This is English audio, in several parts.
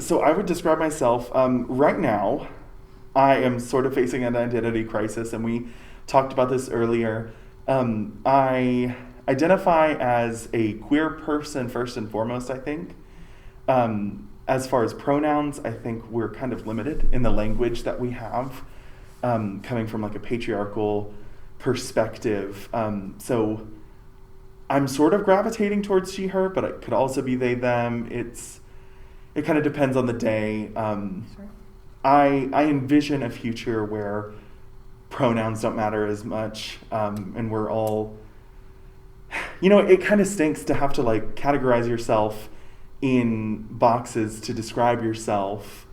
So I would describe myself, right now, I am sort of facing an identity crisis, and we talked about this earlier. I identify as a queer person first and foremost, I think. As far as pronouns, I think we're kind of limited in the language that we have, coming from like a patriarchal perspective. So I'm sort of gravitating towards she, her, but it could also be they, them. It kind of depends on the day. Sure. I envision a future where pronouns don't matter as much, and we're all, it kind of stinks to have to like categorize yourself in boxes to describe yourself,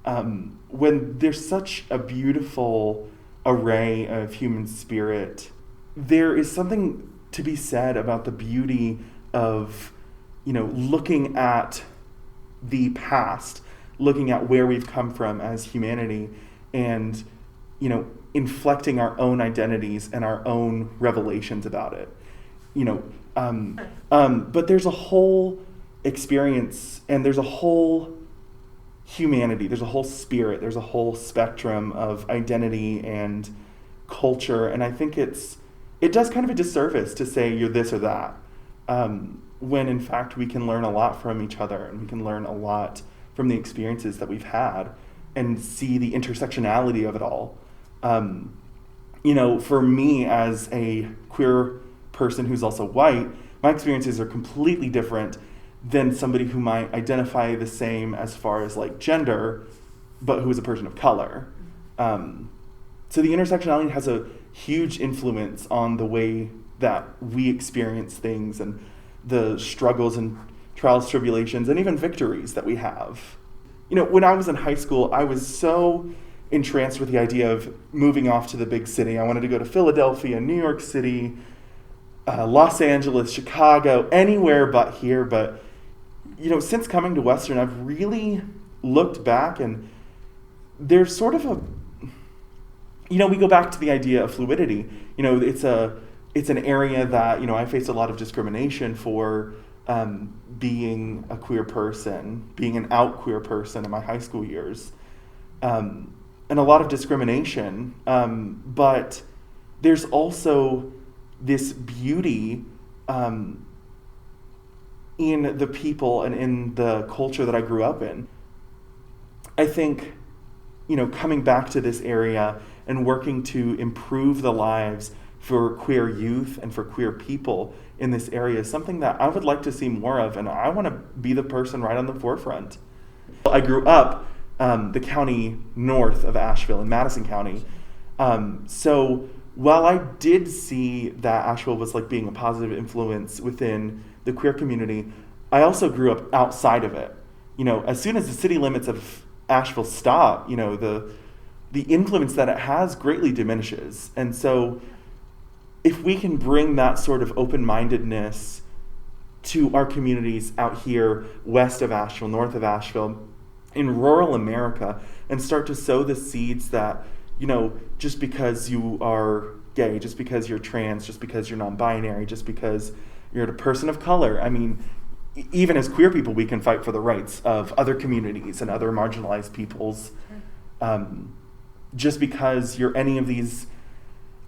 when there's such a beautiful array of human spirit. There is something to be said about the beauty of, looking at the past, looking at where we've come from as humanity, and, inflecting our own identities and our own revelations about it. But there's a whole experience, and there's a whole humanity, there's a whole spirit, there's a whole spectrum of identity and culture, and I think it does kind of a disservice to say you're this or that, when in fact we can learn a lot from each other, and we can learn a lot from the experiences that we've had and see the intersectionality of it all. For me as a queer person who's also white, my experiences are completely different than somebody who might identify the same as far as like gender, but who is a person of color. So the intersectionality has a huge influence on the way that we experience things and the struggles and trials, tribulations, and even victories that we have. When I was in high school, I was so entranced with the idea of moving off to the big city. I wanted to go to Philadelphia, New York City, Los Angeles, Chicago, anywhere but here. But, since coming to Western, I've really looked back, and there's sort of we go back to the idea of fluidity. It's an area that, I faced a lot of discrimination for, being a queer person, being an out queer person in my high school years, and a lot of discrimination. But there's also this beauty in the people and in the culture that I grew up in. I think, coming back to this area and working to improve the lives for queer youth and for queer people in this area is something that I would like to see more of, and I want to be the person right on the forefront. I grew up the county north of Asheville in Madison County. So while I did see that Asheville was like being a positive influence within the queer community, I also grew up outside of it. As soon as the city limits of Asheville stop, the influence that it has greatly diminishes. And so if we can bring that sort of open-mindedness to our communities out here west of Asheville, north of Asheville, in rural America, and start to sow the seeds that, just because you are gay, just because you're trans, just because you're non-binary, just because you're a person of color. I mean, even as queer people, we can fight for the rights of other communities and other marginalized peoples. Just because you're any of these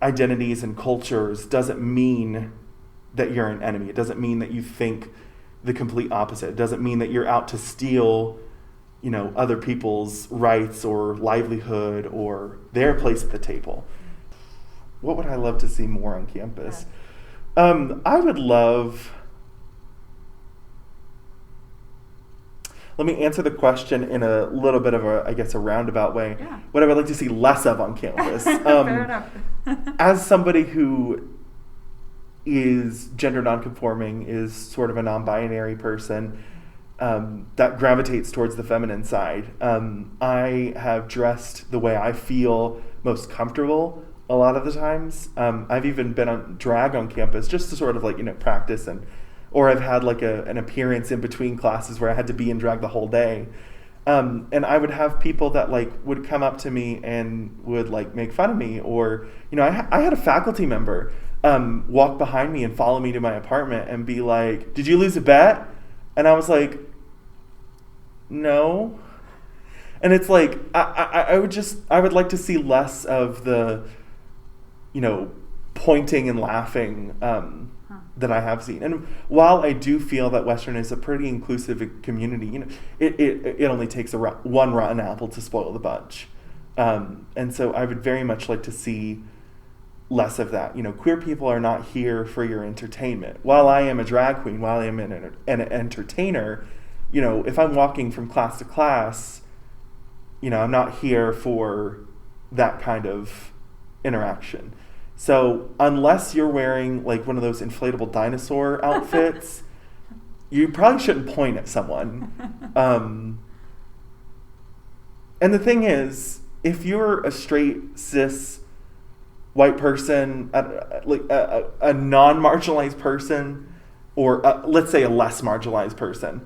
identities and cultures doesn't mean that you're an enemy. It doesn't mean that you think the complete opposite. It doesn't mean that you're out to steal, other people's rights or livelihood or their place at the table. What would I love to see more on campus? I would love... Let me answer the question in a little bit of a roundabout way. Yeah. What I would like to see less of on campus. Fair enough. As somebody who is gender nonconforming, is sort of a non-binary person that gravitates towards the feminine side, I have dressed the way I feel most comfortable a lot of the times. I've even been on drag on campus just to sort of practice, or I've had an appearance in between classes where I had to be in drag the whole day. And I would have people that would come up to me and would make fun of me, or I had a faculty member walk behind me and follow me to my apartment and be like, "Did you lose a bet?" And I was like, no. And it's like, I would like to see less of the, pointing and laughing that I have seen. And while I do feel that Western is a pretty inclusive community, it only takes one rotten apple to spoil the bunch. And so I would very much like to see less of that. Queer people are not here for your entertainment. While I am a drag queen, while I am an entertainer, if I'm walking from class to class, I'm not here for that kind of interaction. So unless you're wearing like one of those inflatable dinosaur outfits, you probably shouldn't point at someone. And the thing is, if you're a straight, cis, white person, a non-marginalized person, or let's say a less marginalized person,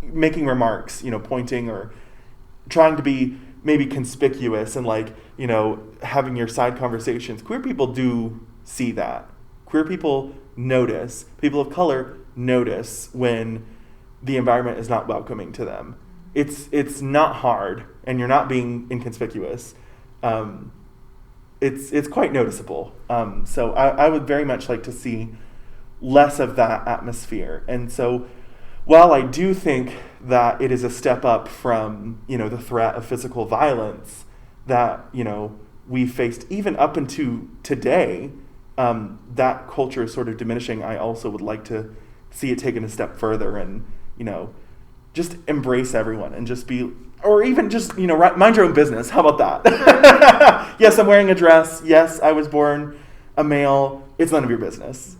making remarks, pointing or trying to be maybe conspicuous and having your side conversations. Queer people do see that. Queer people notice. People of color notice when the environment is not welcoming to them. It's not hard, and you're not being inconspicuous. It's quite noticeable. So I would very much like to see less of that atmosphere. And so while I do think that it is a step up from, the threat of physical violence that, we faced even up into today, that culture is sort of diminishing. I also would like to see it taken a step further and, just embrace everyone and just be, or even just, mind your own business. How about that? Yes, I'm wearing a dress. Yes, I was born a male. It's none of your business.